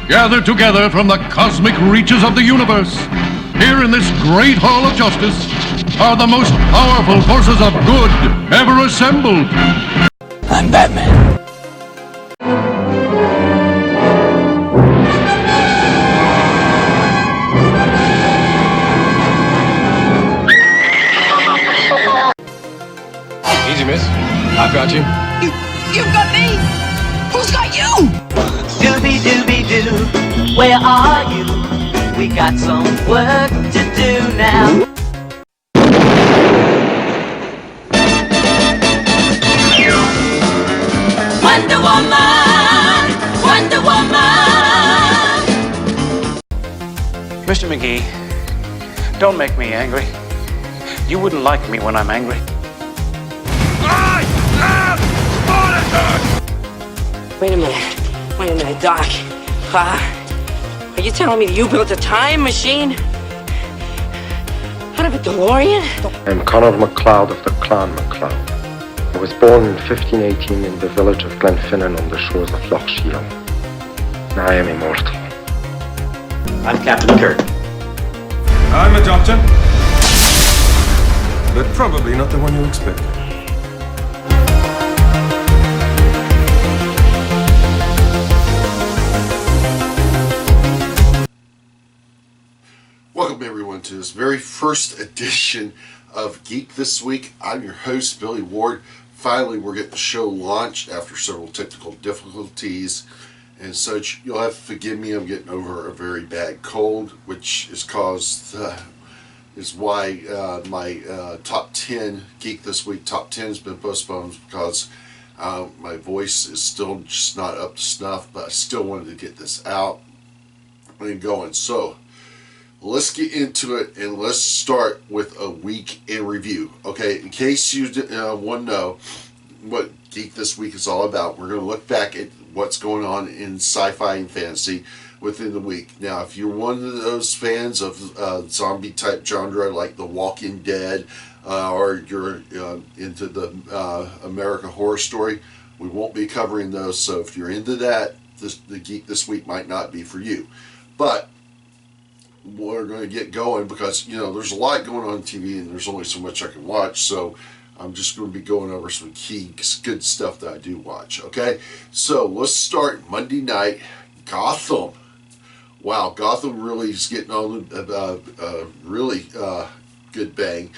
Gathered together from the cosmic reaches of the universe, here in this great hall of justice, are the most powerful forces of good ever assembled. I'm Batman. Easy, miss. I've got you. You've got me! Who's got you? Dooby-dooby-doo, where are you? We got some work to do now. Wonder Woman! Wonder Woman! Mr. McGee, don't make me angry. You wouldn't like me when I'm angry. Wait a minute, Doc. Are you telling me that you built a time machine? Out of a DeLorean? I'm Conor MacLeod of the Clan MacLeod. I was born in 1518 in the village of Glenfinnan on the shores of Loch Shiel. I am immortal. I'm Captain Kirk. I'm a doctor. But probably not the one you expected. Welcome everyone to this very first edition of Geek This Week. I'm your host, Billy Ward. Finally, we're getting the show launched after several technical difficulties and such. You'll have to forgive me, I'm getting over a very bad cold, which is caused, is why my top 10, Geek This Week top 10 has been postponed, because my voice is still just not up to snuff, but I still wanted to get this out and going. So, let's get into it, and let's start with a week in review. Okay, in case you want to know what Geek This Week is all about, we're going to look back at what's going on in sci-fi and fantasy within the week. Now, if you're one of those fans of zombie-type genre like The Walking Dead, or you're into the American Horror Story, we won't be covering those. So if you're into that, the Geek This Week might not be for you. But we're going to get going because, you know, there's a lot going on TV and there's only so much I can watch, so I'm just going to be going over some key good stuff that I do watch. Okay, so let's start Monday night. Gotham. Wow, Gotham really is getting on a really good bang.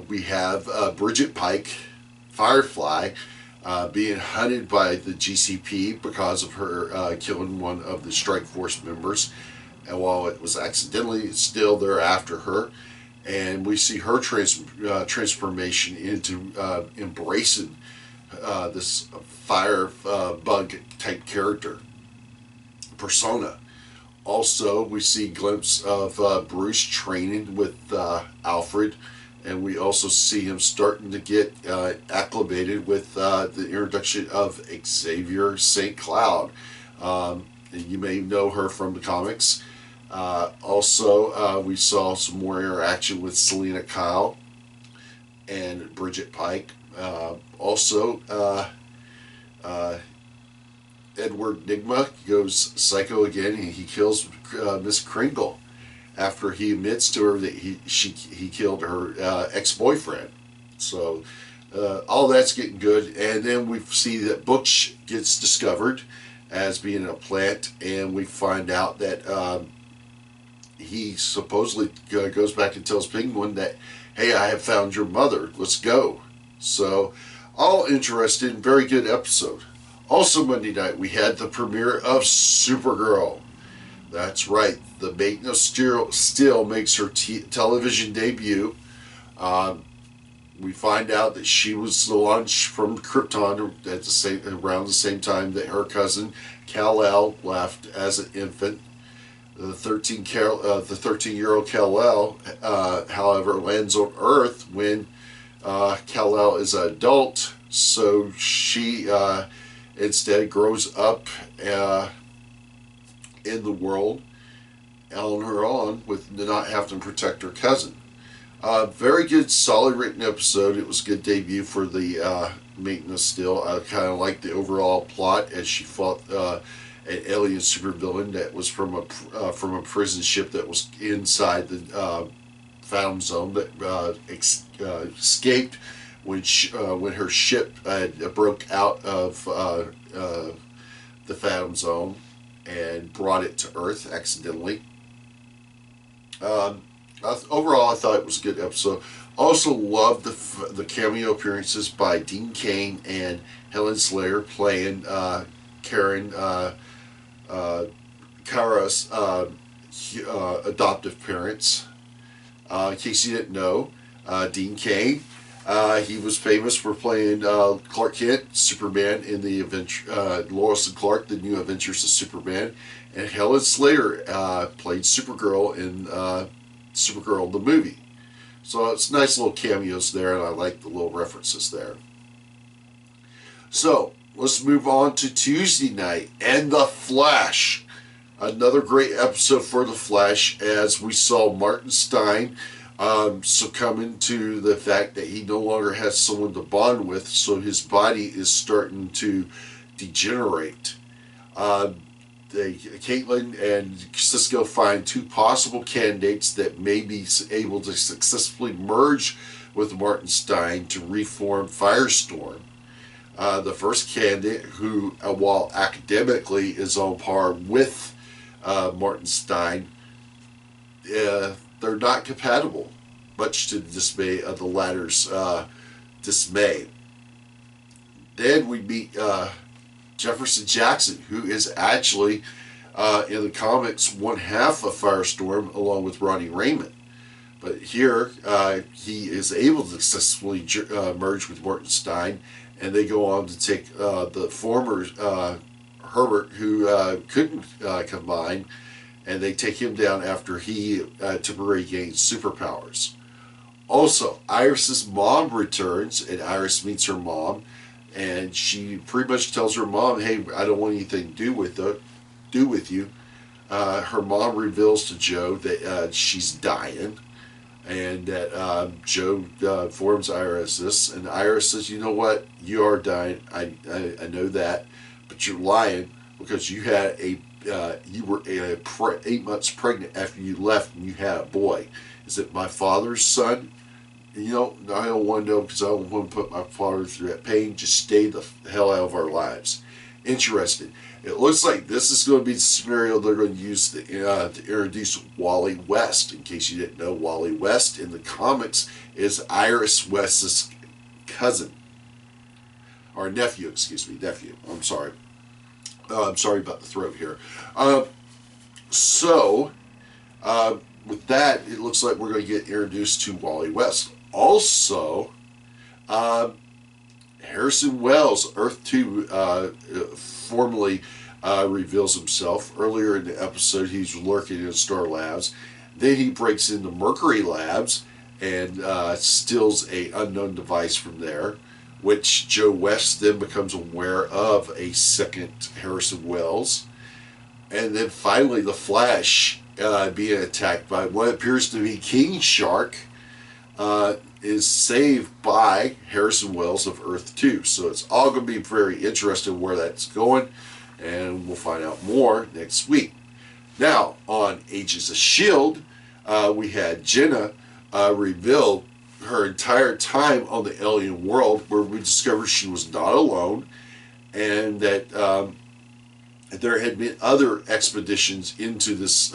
We have Bridget Pike, Firefly, being hunted by the GCP because of her killing one of the Strike Force members. And while it was accidentally, still they're after her, and we see her transformation into embracing this fire bug type character persona. Also, we see a glimpse of Bruce training with Alfred, and we also see him starting to get acclimated with the introduction of Xavier St. Cloud. You may know her from the comics. Also, we saw some more interaction with Selena Kyle and Bridget Pike. Also, Edward Nygma goes psycho again, and he kills Miss Kringle after he admits to her that he killed her ex-boyfriend. So all that's getting good, and then we see that Butch gets discovered as being a plant, and we find out that he supposedly goes back and tells Penguin that, hey, I have found your mother, let's go. So, all interested, very good episode. Also Monday night, we had the premiere of Supergirl. That's right, the Maiden of Steel makes her television debut. We find out that she was launched from Krypton at around the same time that her cousin Kal-El left as an infant. The 13-year-old Kal-El, however, lands on Earth when Kal-El is an adult, so she instead grows up in the world on her own with not having to protect her cousin. Very good, solid written episode. It was a good debut for the maintenance still. I kind of like the overall plot as she fought an alien supervillain that was from a prison ship that was inside the Phantom Zone that escaped when her ship broke out of the Phantom Zone and brought it to Earth accidentally. Overall, I thought it was a good episode. Also loved the cameo appearances by Dean Cain and Helen Slater playing Karen Kara's adoptive parents. In case you didn't know, Dean Cain, he was famous for playing Clark Kent, Superman in the Lois and Clark, the New Adventures of Superman, and Helen Slater played Supergirl in Supergirl the movie. So it's nice little cameos there, and I like the little references there. So let's move on to Tuesday night and The Flash. Another great episode for The Flash, as we saw Martin Stein succumbing to the fact that he no longer has someone to bond with, so his body is starting to degenerate. Caitlin and Cisco find two possible candidates that may be able to successfully merge with Martin Stein to reform Firestorm. The first candidate, who, while academically is on par with Martin Stein, they're not compatible, much to the dismay of the latter's dismay. Then we meet Jefferson Jackson, who is actually in the comics one half of Firestorm along with Ronnie Raymond. But here he is able to successfully merge with Martin Stein, and they go on to take the former Herbert, who couldn't combine, and they take him down after he temporarily gained superpowers. Also, Iris's mom returns, and Iris meets her mom, and she pretty much tells her mom, "Hey, I don't want anything to do with you." Her mom reveals to Joe that she's dying, and that Joe informs Iris this, and Iris says, "You know what? You are dying. I know that, but you're lying, because you had you were 8 months pregnant after you left, and you had a boy. Is it my father's son? You know, I don't want to know, because I don't want to put my father through that pain. Just stay the hell out of our lives." Interesting. It looks like this is going to be the scenario they're going to use to introduce Wally West. In case you didn't know, Wally West in the comics is Iris West's cousin. Or nephew, excuse me, nephew. I'm sorry. I'm sorry about the throat here. With that, it looks like we're going to get introduced to Wally West. Also, Harrison Wells, Earth 2, formally reveals himself. Earlier in the episode, he's lurking in Star Labs. Then he breaks into Mercury Labs and steals an unknown device from there, which Joe West then becomes aware of a second Harrison Wells. And then finally, the Flash, being attacked by what appears to be King Shark, is saved by Harrison Wells of Earth 2. So it's all going to be very interesting where that's going, and we'll find out more next week. Now, on Agents of S.H.I.E.L.D., we had Jenna reveal her entire time on the alien world, where we discovered she was not alone, and that there had been other expeditions into this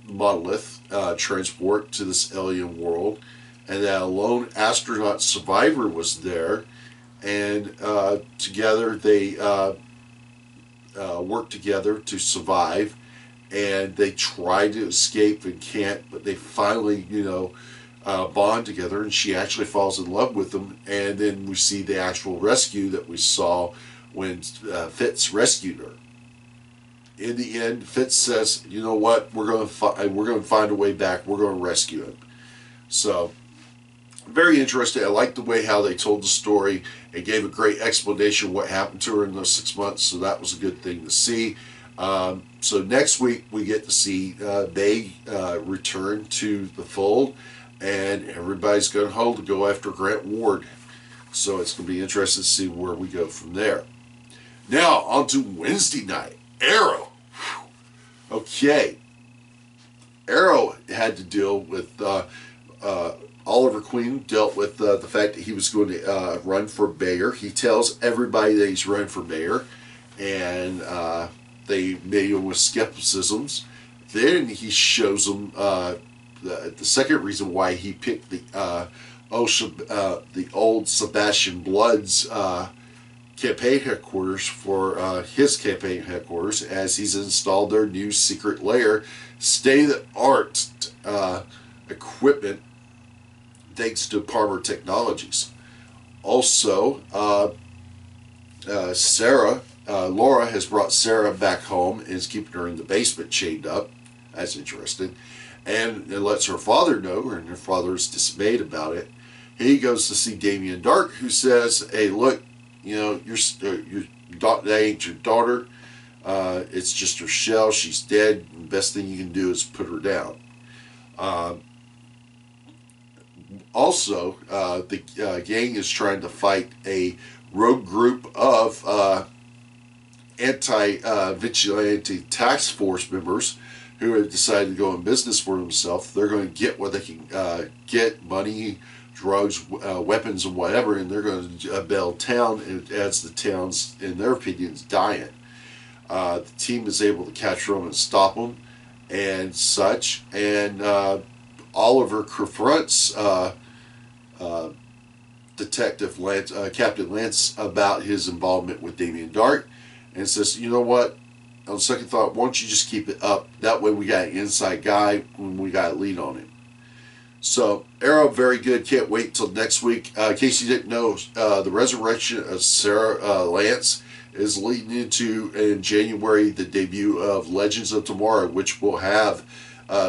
monolith transport to this alien world, and that a lone astronaut survivor was there, and together they worked together to survive, and they try to escape and can't, but they finally, bond together, and she actually falls in love with them. And then we see the actual rescue that we saw when Fitz rescued her. In the end, Fitz says, "You know what? We're going to find a way back. We're going to rescue him." So, very interesting. I like the way how they told the story. It gave a great explanation of what happened to her in those 6 months. So that was a good thing to see. So next week we get to see they return to the fold, and everybody's going home to go after Grant Ward. So it's going to be interesting to see where we go from there. Now, on to Wednesday night. Arrow. Okay. Arrow had to deal with Oliver Queen dealt with the fact that he was going to run for mayor. He tells everybody that he's running for mayor, and they made him with skepticisms. Then he shows them the second reason why he picked the old Sebastian Blood's campaign headquarters for his campaign headquarters, as he's installed their new secret lair, state-of-the-art equipment thanks to Palmer Technologies. Also, Laura has brought Sarah back home and is keeping her in the basement chained up. That's interesting. And it lets her father know, and her father is dismayed about it. He goes to see Damien Dark, who says, hey, look, you know, that ain't your daughter. It's just her shell. She's dead. The best thing you can do is put her down. Also, the gang is trying to fight a rogue group of anti-vigilante task force members who have decided to go in business for themselves. They're going to get what they can get, money, drugs, weapons, and whatever, and they're going to build town, as the town's, in their opinions, dying. The team is able to capture them and stop them and such, and Oliver confronts Detective Lance, Captain Lance, about his involvement with Damien Dark, and says, you know what, on second thought, why don't you just keep it up? That way we got an inside guy when we got a lead on him. So, Arrow, very good. Can't wait till next week. In case you didn't know, the resurrection of Sarah Lance is leading into, in January, the debut of Legends of Tomorrow, which will have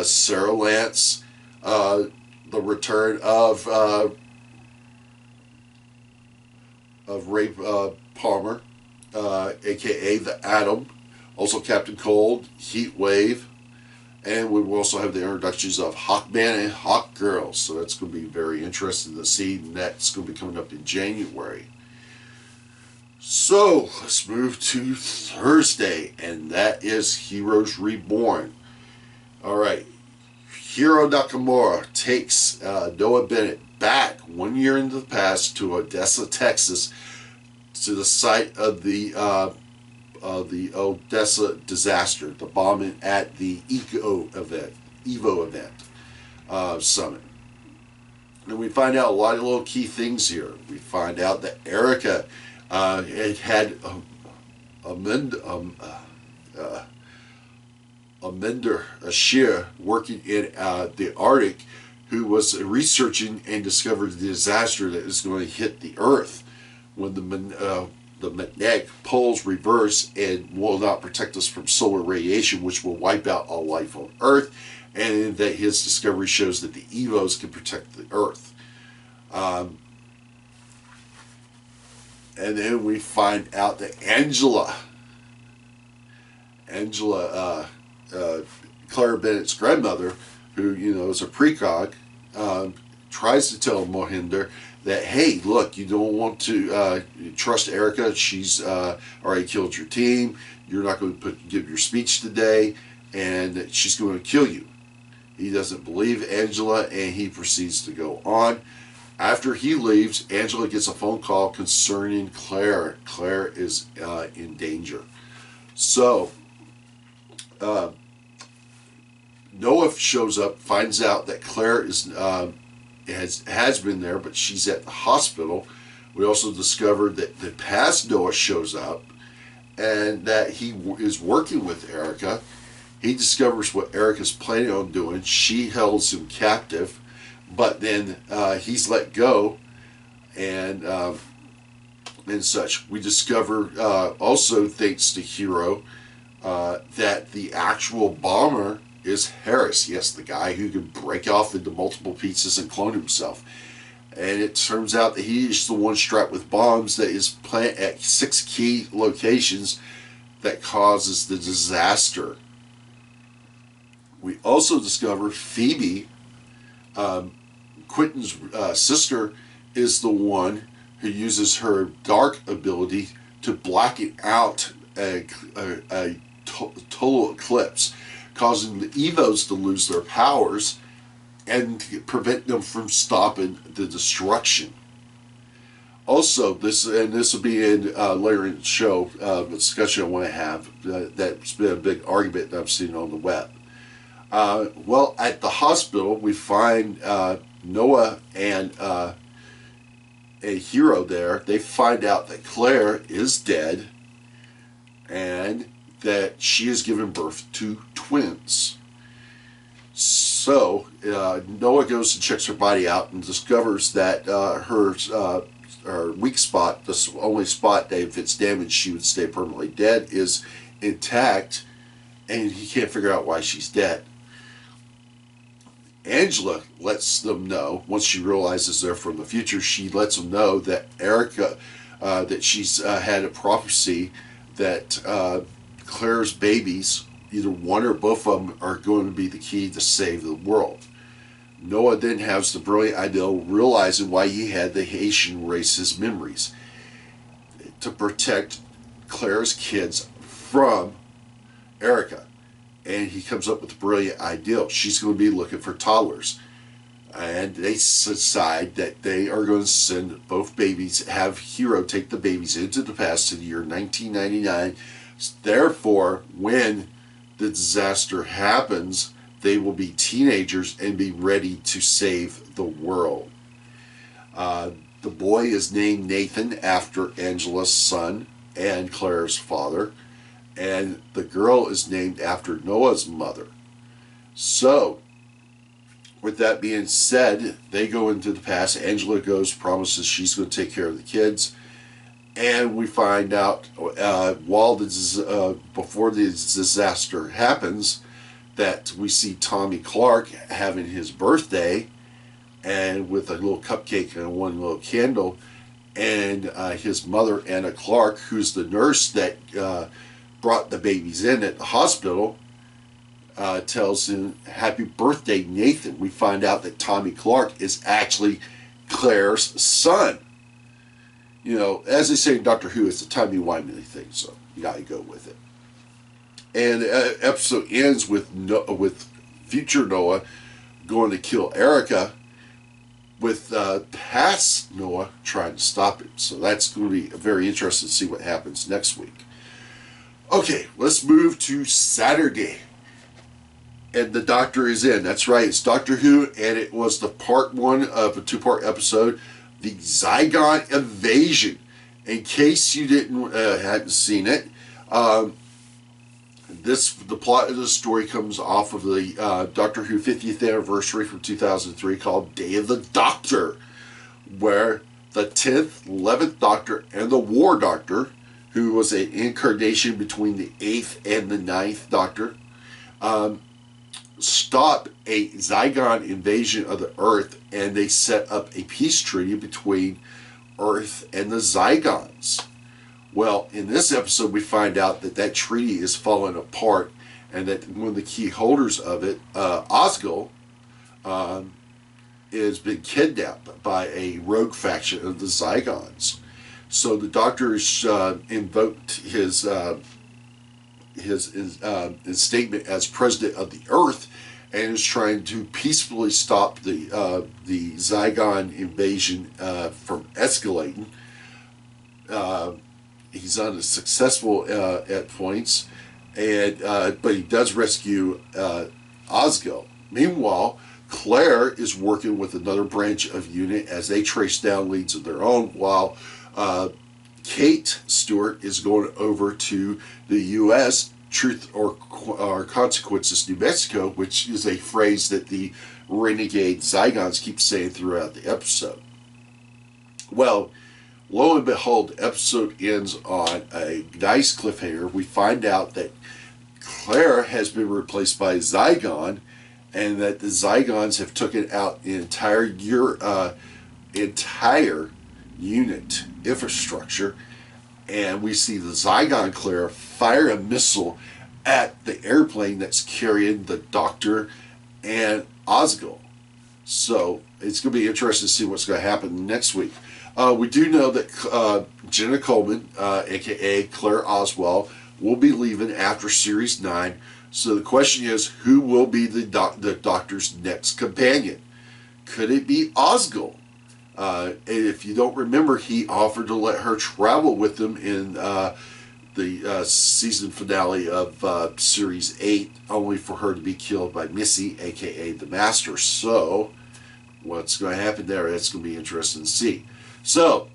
Sarah Lance, the return of Ray Palmer, a.k.a. the Atom, also Captain Cold, Heat Wave, and we will also have the introductions of Hawkman and Hawkgirl. So that's going to be very interesting to see. And that's going to be coming up in January. So let's move to Thursday, and that is Heroes Reborn. All right. Hiro Nakamura takes Noah Bennett back 1 year into the past to Odessa, Texas, to the site of the Odessa disaster, the bombing at the EVO event summit. And we find out a lot of little key things here. We find out that Erica had Amender Ashir working in the Arctic, who was researching and discovered the disaster that is going to hit the Earth when the magnetic poles reverse and will not protect us from solar radiation, which will wipe out all life on Earth, and that his discovery shows that the EVOs can protect the Earth. And then we find out that Angela, Clara Bennett's grandmother, who, you know, is a precog, tries to tell Mohinder that, hey, look, you don't want to trust Erica. She's already killed your team. You're not going to give your speech today, and she's going to kill you. He doesn't believe Angela, and he proceeds to go on. After he leaves, Angela gets a phone call concerning Claire. Claire is in danger. So, Noah shows up, finds out that Claire is has been there, but she's at the hospital. We also discovered that the past Noah shows up, and that he is working with Erica. He discovers what Erica's planning on doing. She holds him captive, but then he's let go, and such. We discover also, thanks to Hero, that the actual bomber is Harris. Yes, the guy who can break off into multiple pieces and clone himself. And it turns out that he is the one strapped with bombs that is planted at 6 key locations that causes the disaster. We also discover Phoebe, Quentin's sister, is the one who uses her dark ability to blacken out a total eclipse, causing the Evos to lose their powers and to prevent them from stopping the destruction. Also, this will be in later in the show, discussion I want to have. That's been a big argument that I've seen on the web. Well, at the hospital, we find Noah and a hero there. They find out that Claire is dead and that she has given birth to twins. So Noah goes and checks her body out and discovers that her weak spot, the only spot that if it's damaged she would stay permanently dead, is intact, and he can't figure out why she's dead. Angela lets them know, once she realizes they're from the future, she lets them know that Erica, that she's had a prophecy that Claire's babies, either one or both of them, are going to be the key to save the world. Noah then has the brilliant idea of realizing why he had the Haitian race's memories, to protect Claire's kids from Erica. And he comes up with a brilliant idea. She's going to be looking for toddlers. And they decide that they are going to send both babies, have Hero take the babies into the past to the year 1999. Therefore, when the disaster happens, they will be teenagers and be ready to save the world. The boy is named Nathan after Angela's son and Claire's father, and the girl is named after Noah's mother. So, with that being said, they go into the past. Angela goes, promises she's going to take care of the kids, and we find out before the disaster happens, that we see Tommy Clark having his birthday, and with a little cupcake and one little candle, and his mother, Anna Clark, who's the nurse that brought the babies in at the hospital, tells him, "Happy birthday, Nathan." We find out that Tommy Clark is actually Claire's son. You know, as they say in Doctor Who, it's a timey-wimey thing, so you gotta go with it. And the episode ends with future Noah going to kill Erica, with past Noah trying to stop him. So that's going to be very interesting to see what happens next week. Okay, let's move to Saturday. And the Doctor is in. That's right, it's Doctor Who, and it was the part one of a two-part episode, the Zygon Invasion. In case you hadn't seen it, the plot of the story comes off of the Doctor Who 50th anniversary from 2003 called Day of the Doctor, where the 10th, 11th Doctor, and the War Doctor, who was an incarnation between the 8th and the 9th Doctor, stop a Zygon invasion of the Earth, and they set up a peace treaty between Earth and the Zygons. Well, in this episode, we find out that that treaty is falling apart, and that one of the key holders of it, Osgil, has been kidnapped by a rogue faction of the Zygons. So the Doctor has invoked his statement as president of the Earth, and is trying to peacefully stop the Zygon invasion from escalating. He's unsuccessful at points, but he does rescue Osgil. Meanwhile, Claire is working with another branch of UNIT as they trace down leads of their own, while Kate Stewart is going over to the U.S. Truth or Consequences, New Mexico, which is a phrase that the renegade Zygons keep saying throughout the episode. Well, lo and behold, the episode ends on a nice cliffhanger. We find out that Claire has been replaced by Zygon, and that the Zygons have taken out the entire unit infrastructure, and we see the Zygon Claire fire a missile at the airplane that's carrying the Doctor and Osgil. So it's going to be interesting to see what's going to happen next week. We do know that Jenna Coleman, aka Claire Oswald, will be leaving after Series 9. So the question is, who will be the Doctor's next companion? Could it be Osgood? And if you don't remember, he offered to let her travel with him in the season finale of Series 8, only for her to be killed by Missy, aka the Master. So, what's going to happen there? It's going to be interesting to see. So,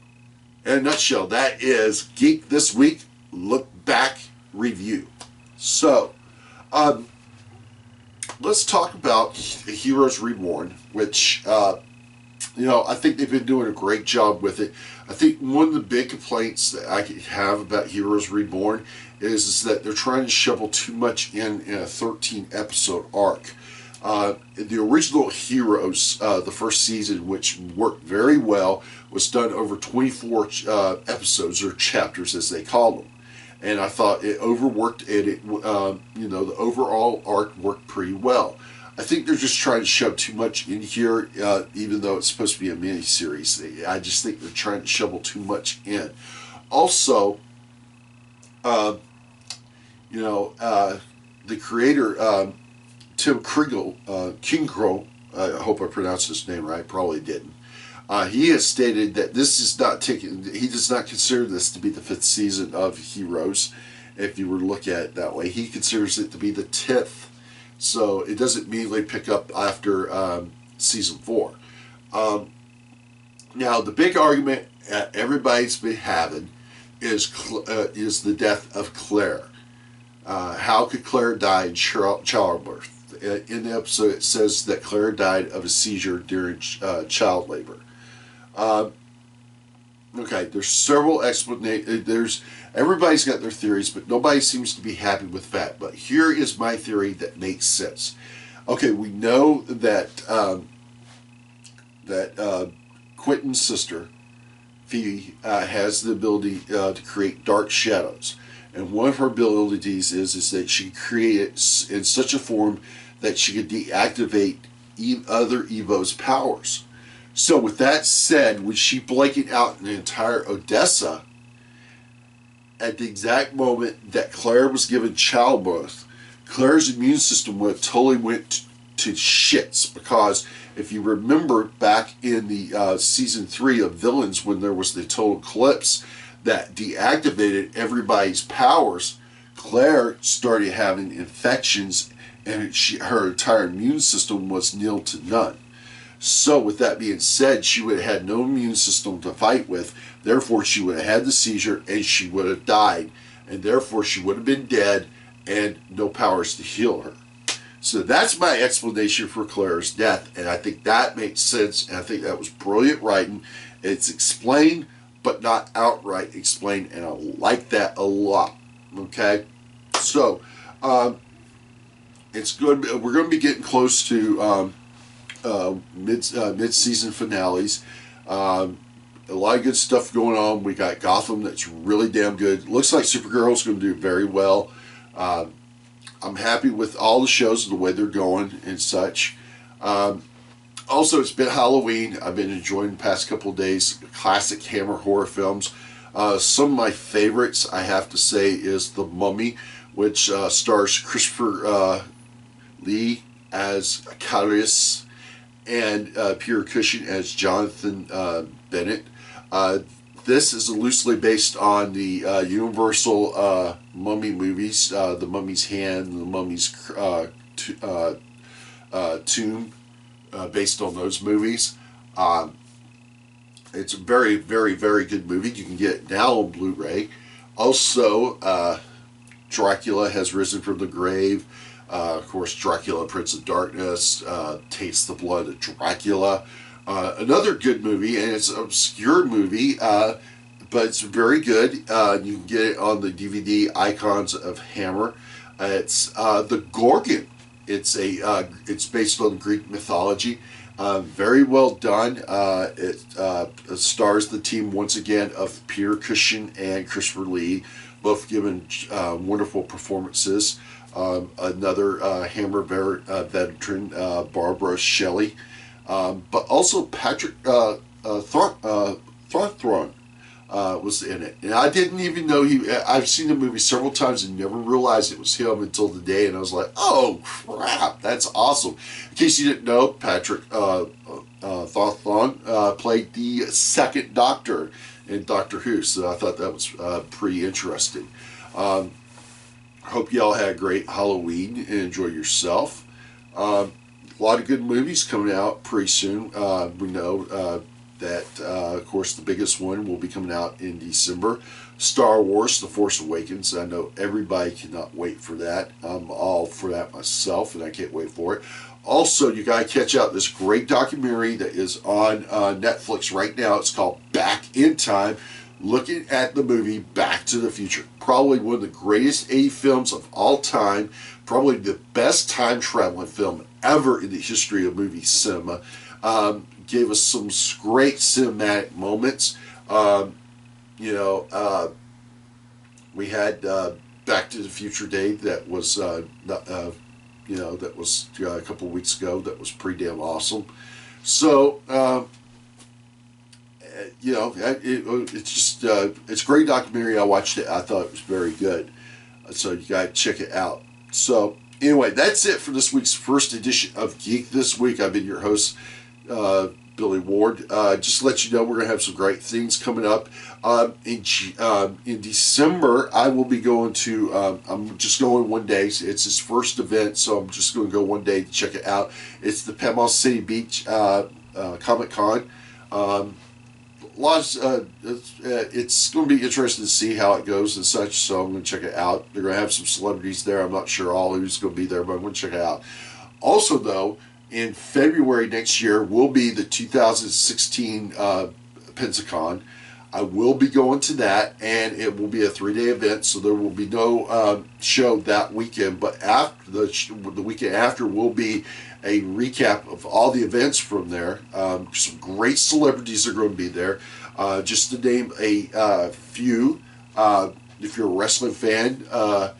in a nutshell, that is Geek This Week Look Back Review. So, let's talk about Heroes Reborn, which, I think they've been doing a great job with it. I think one of the big complaints that I have about Heroes Reborn is that they're trying to shovel too much in a 13-episode arc. The original Heroes, the first season, which worked very well, was done over 24 episodes, or chapters as they call them. And I thought it overworked, and the overall arc worked pretty well. I think they're just trying to shove too much in here, even though it's supposed to be a mini-series. I just think they're trying to shovel too much in. Also, the creator, Tim Kingcrow, I hope I pronounced his name right, probably didn't. He has stated that this is he does not consider this to be the 5th season of Heroes, if you were to look at it that way. He considers it to be the 10th. So it doesn't immediately pick up after season 4. Now, the big argument everybody's been having is the death of Claire. How could Claire die in childbirth? In the episode, it says that Claire died of a seizure during child labor. Okay, there's several explanations. Everybody's got their theories, but nobody seems to be happy with that. But here is my theory that makes sense. Okay, we know that Quentin's sister, Phoebe, has the ability to create dark shadows. And one of her abilities is that she can create it in such a form that she could deactivate other Evo's powers. So with that said, when she blanked out an entire Odessa, at the exact moment that Claire was given childbirth, Claire's immune system totally went to shits, because if you remember back in the season 3 of Villains, when there was the total eclipse that deactivated everybody's powers, Claire started having infections, and her entire immune system was nil to none. So with that being said, she would have had no immune system to fight with. Therefore, she would have had the seizure, and she would have died. And therefore, she would have been dead and no powers to heal her. So that's my explanation for Claire's death. And I think that makes sense. And I think that was brilliant writing. It's explained, but not outright explained. And I like that a lot. Okay? So, it's good. We're going to be getting close to mid-season finales. A lot of good stuff going on. We got Gotham that's really damn good. Looks like Supergirl's going to do very well. I'm happy with all the shows, the way they're going and such. Also, it's been Halloween. I've been enjoying the past couple of days classic Hammer horror films. Some of my favorites, I have to say, is The Mummy, which stars Christopher Lee as Carius and Peter Cushing as Jonathan Bennett. This is loosely based on the Universal Mummy movies, The Mummy's Hand and The Mummy's Tomb, based on those movies. It's a very, very, very good movie. You can get it now on Blu-ray. Also, Dracula Has Risen from the Grave. Of course, Dracula, Prince of Darkness, Taste the Blood of Dracula. Another good movie, and it's an obscure movie, but it's very good. You can get it on the DVD Icons of Hammer. It's The Gorgon. It's based on Greek mythology. Very well done. It stars the team once again of Peter Cushing and Christopher Lee, both given wonderful performances. Another Hammer veteran, Barbara Shelley, but also Patrick Thawthron was in it. And I didn't even know I've seen the movie several times and never realized it was him until today. And I was like, oh, crap, that's awesome. In case you didn't know, Patrick Thawthron played the second Doctor in Doctor Who. So I thought that was pretty interesting. Hope y'all had a great Halloween and enjoy yourself. A lot of good movies coming out pretty soon. We know that, of course, the biggest one will be coming out in December. Star Wars: The Force Awakens. I know everybody cannot wait for that. I'm all for that myself, and I can't wait for it. Also, you got to catch out this great documentary that is on Netflix right now. It's called Back in Time, looking at the movie Back to the Future. Probably one of the greatest 80 films of all time. Probably the best time traveling film ever in the history of movie cinema. Gave us some great cinematic moments. We had Back to the Future Day that was that was a couple of weeks ago. That was pretty damn awesome. So it's just it's a great documentary. I watched it. I thought it was very good. So you gotta check it out. So anyway, that's it for this week's first edition of Geek This Week. I've been your host, Billy Ward. Just to let you know, we're going to have some great things coming up. In December, I will be going to, I'm just going one day. It's his first event, so I'm just going to go one day to check it out. It's the Panama City Beach Comic Con. It's going to be interesting to see how it goes and such, so I'm going to check it out. They're going to have some celebrities there. I'm not sure all who's going to be there, but I'm going to check it out. Also, though, in February next year will be the 2016 Pensacon. I will be going to that, and it will be a 3-day event, so there will be no show that weekend. But after the weekend after will be a recap of all the events from there. Some great celebrities are going to be there. Just to name a few, if you're a wrestling fan, the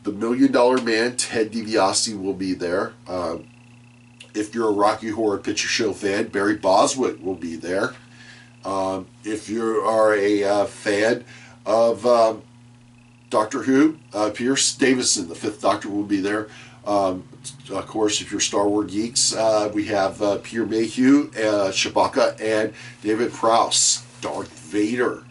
$1 Million Man, Ted DiBiase, will be there. If you're a Rocky Horror Picture Show fan, Barry Boswick will be there. If you are a fan of Doctor Who, Pierce Davison, the 5th Doctor, will be there. Of course, if you're Star Wars geeks, we have Peter Mayhew, Chewbacca, and David Prowse, Darth Vader.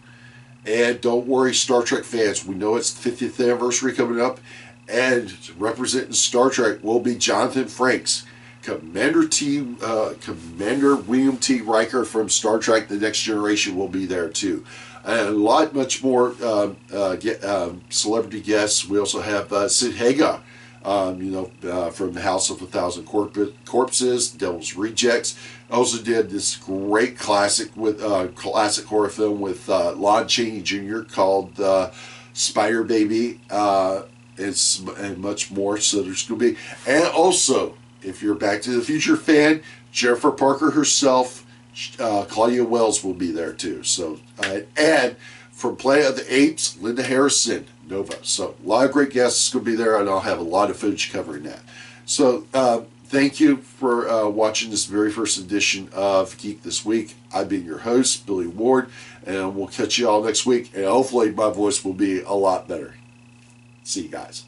And don't worry, Star Trek fans, we know it's the 50th anniversary coming up, and representing Star Trek will be Jonathan Frakes. Commander William T. Riker from Star Trek The Next Generation will be there too. And a lot much more celebrity guests. We also have Sid Haga, from the House of 1,000 Corpses, Devil's Rejects. Also did this great classic horror film with Lon Chaney Jr. called Spider Baby, and much more. So there's going to be, and also, if you're a Back to the Future fan, Jennifer Parker herself, Claudia Wells will be there too. So, and from Planet of the Apes, Linda Harrison, Nova. So, a lot of great guests going to be there, and I'll have a lot of footage covering that. So, thank you for watching this very first edition of Geek This Week. I've been your host, Billy Ward, and we'll catch you all next week, and hopefully my voice will be a lot better. See you guys.